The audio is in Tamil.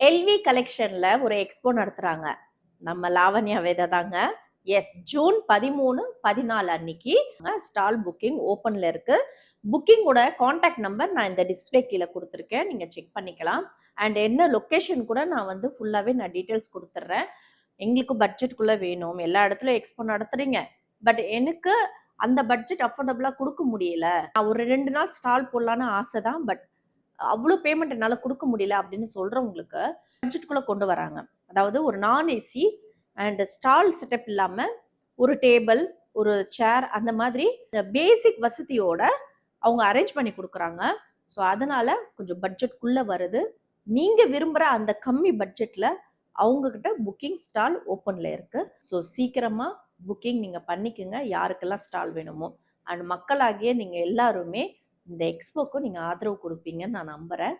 எல்வி கலெக்ஷன்ல ஒரு எக்ஸ்போ நடத்துறாங்க. நம்ம லாவண்யா வேதா தாங்க. எஸ், ஜூன் 13, 14 அன்னைக்கு ஸ்டால் புக்கிங் ஓப்பன்ல இருக்கு. புக்கிங்கோட காண்டாக்ட் நம்பர் நான் இந்த டிஸ்பிளே கீழே கொடுத்துருக்கேன். நீங்க செக் பண்ணிக்கலாம். அண்ட் என்ன லொக்கேஷன் கூட நான் ஃபுல்லாவே டீட்டெயில்ஸ் கொடுத்துட்றேன். எங்களுக்கு பட்ஜெட்குள்ள வேணும். எல்லா இடத்துலயும் எக்ஸ்போ நடத்துறீங்க, பட் எனக்கு அந்த பட்ஜெட் அஃபோர்டபுளா கொடுக்க முடியல. நான் ஒரு 2 நாள் ஸ்டால் போடலான்னு ஆசை தான், பட் அவ்வளோ பேமெண்ட் என்னால் கொடுக்க முடியல அப்படின்னு சொல்றவங்களுக்கு பட்ஜெட்குள்ள கொண்டு வராங்க. அதாவது ஒரு நான் ஏசி அண்ட் ஸ்டால் செட்டப் இல்லாம ஒரு டேபிள், ஒரு சேர், அந்த மாதிரி பேசிக் வசதியோட அவங்க அரேஞ்ச் பண்ணி கொடுக்குறாங்க. ஸோ அதனால கொஞ்சம் பட்ஜெட்குள்ள வருது. நீங்க விரும்புற அந்த கம்மி பட்ஜெட்ல அவங்க கிட்ட புக்கிங் ஸ்டால் ஓப்பன்ல இருக்கு. ஸோ சீக்கிரமா புக்கிங் நீங்க பண்ணிக்கங்க, யாருக்கெல்லாம் ஸ்டால் வேணுமோ. அண்ட் மக்களாகிய நீங்க எல்லாருமே இந்த எக்ஸ்போக்கு நீங்க ஆதரவு கொடுப்பீங்கன்னு நான் நம்புறேன்.